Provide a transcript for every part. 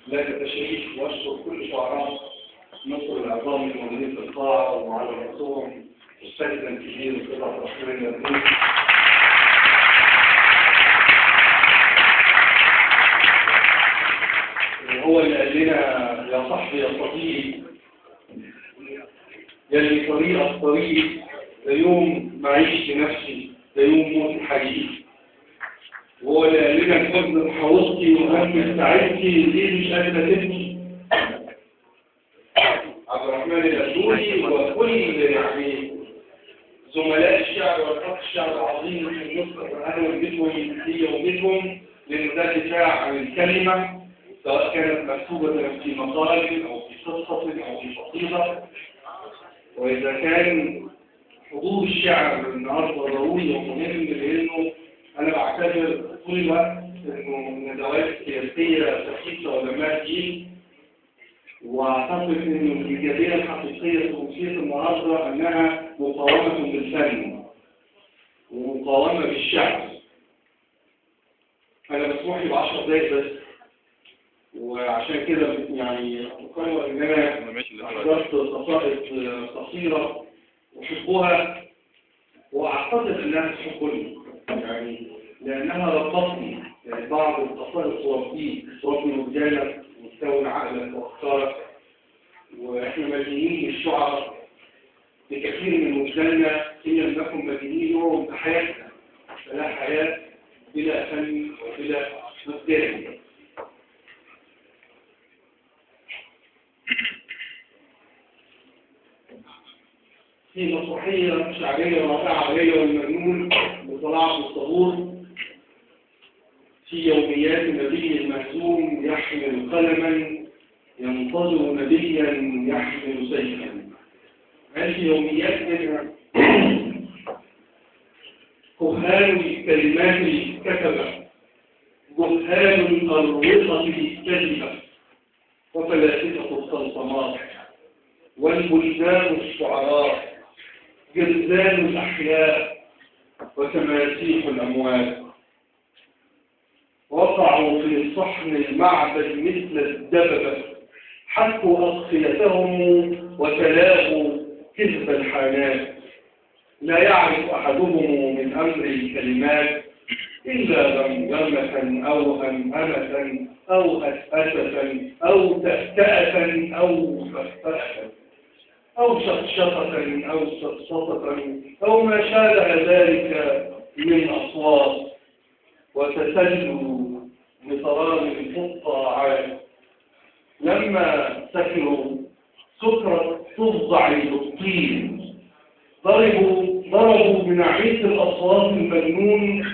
لك تشريف واشكر كل شعراء مصر العظام الموجودين في القاعة وعلى رأسهم أستاذنا الكبير قطعة رسول الله هو اللي قال لنا يا صاحبي يا صديقي يلي طريق ده يوم معيش لنفسي ده يوم موت حقيقي. وهو اللي قال لنا الحزن حوضتي وهم سعادتي ليه مش قادرة تبكي. عبد الرحمن الأسوري وكل يعني زملاء الشعر والخط الشعر العظيم في مصر أنا وجدتهم هي وجدتهم لأن ده دفاع عن الكلمة سواء كانت مكتوبة في مقال أو في قصة أو في قصيدة. وإذا كان حضور الشعر النهارده ضروري ومهم لأنه أنا بعتبر طول الوقت إنه ندوات سياسية سخيفة ولما تجيب، وأعتقد إنه الإيجابية الحقيقية في موسيقى النهارده أنها مقاومة بالفن ومقاومة بالشعر. أنا مسموح لي ب10 دقايق بس، وعشان كده يعني أقرر إن أنا حضرت قصائد قصيرة أحبها وأعتقد أنها تحبني يعني لأنها ربطني. يعني بعض القصائد تربي وجدانك وتكون عقلك وأفكارك، وإحنا مدينين للشعراء بكثير من وجداننا إن لم نكن مدينين لهم بحياتنا، فلا حياة بلا فن وبلا وجدان. في مسرحية شعرية رائعة ليلى والمجنون لطلعت الصبور في يوميات نبي المهزوم يحمل قلما ينتظر نبيا يحمل سيفا. هذه يوميات منها كهان الكلمات الكتبة جهال الأروقة الكذبة وفلاسفة السلطنات والبلدان الشعراء جرذان الأحياء وتماسيح الأموات وقعوا في صحن المعبد مثل الدببة حكوا أضخيتهم وتلاقوا كذب الحالات. لا يعرف أحدهم من أمر الكلمات إلا غمغمة أو همهمة أو أسأسة أو تأتأة أو فأفأة أو شطشطة أو سطسطة أو ما شابه ذلك من أصوات وتسلوا بطرام الفقاعات. لما سكروا سكرة تفضع بالطين ضربوا بنعيس الأصوات المجنون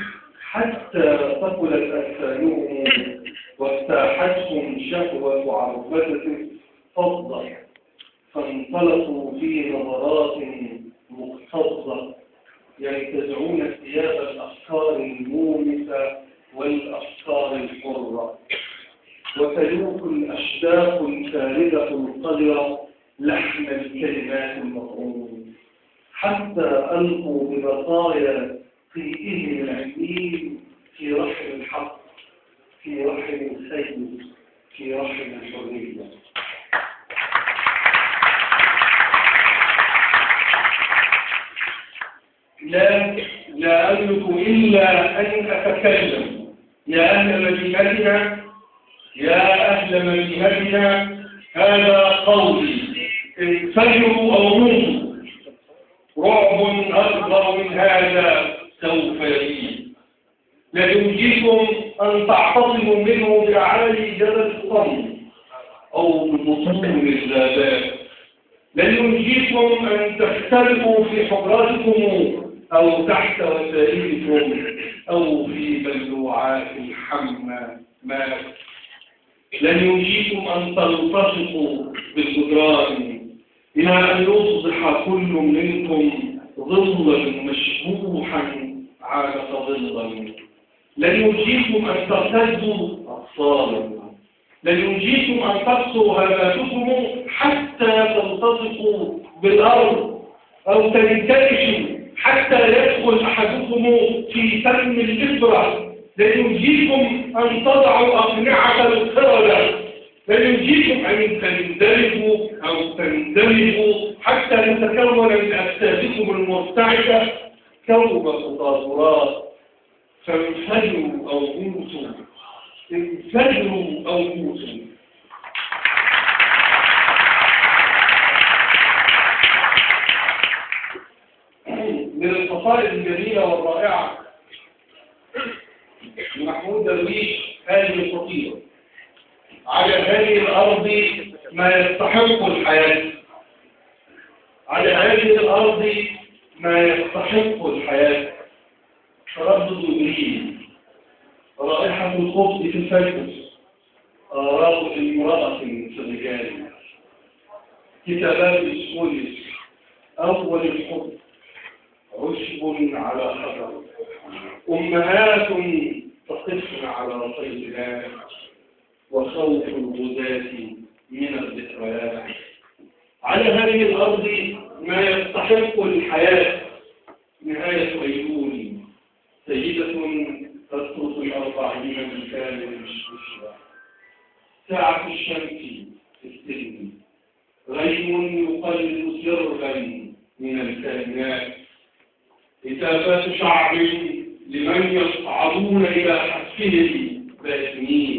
حتى ثقلت أجسامهم واجتاحتهم شهوة عربدة فضة فانطلقوا في نظرات مكتظة ينتزعون ثياب الأفكار المومسة والأفكار الحرة وتلوك الأشداق الفارغة القذرة لحن الكلمات المطعوم حتى ألقوا ببقايا قيئهم العلمين في رحم الحق في رحم الخير في رحم الحرية. لا أملك إلا أن أتكلم. يا أهل مدينتنا يا أهل مدينتنا هذا قولي انفجروا أو موتوا. رعب أكبر من هذا سوف يجي. لا يمكنكم أن تعتصموا منه بأعالي جبل الصمت أو ببطون الغابات. لن ينجيكم أن تختلفوا في حجراتكم أو تحت وسائلكم أو في بلوعات الحمامات. لن ينجيكم أن تلتصقوا بالجدران إلى أن يصبح كل منكم ظلا مشبوحا عالق ظلا. لن ينجيكم أن ترتدوا أطفالا. لن ينجيكم أن تقصوا هاماتكم حتى تلتصقوا بالأرض أو تنتعشوا حتى يدخل أحدكم في فم الإبرة. لن ينجيكم أن تضعوا أقنعة القردة فيمكنكم أن تندمجوا أو تندمجوا حتى تتكون من أجسادكم المرتعشة كوكب تطورات، فانفجروا أو موتوا، انفجروا أو موتوا. من القصائد الجميلة والرائعة لمحمود درويش هذه الخطيرة: على هذه الأرض ما يستحق الحياة، على هذه الأرض ما يستحق الحياة، تردد إبريل، رائحة الخبز في الفجر، آراء امرأة في الرجال، كتابات السوليس، أول الحب، عشب على حجر، أمهات تقفن على صيدها، وخوف الغزاة من الذكريات. على هذه الأرض ما يستحق الحياة، نهاية أيوني، سيدة تسقط الأربعين من كامل الشبشبة، ساعة الشمس في السلم، غيم يقلد سرا من الكائنات، كتابات شعب لمن يصعدون إلى حسه باسمين،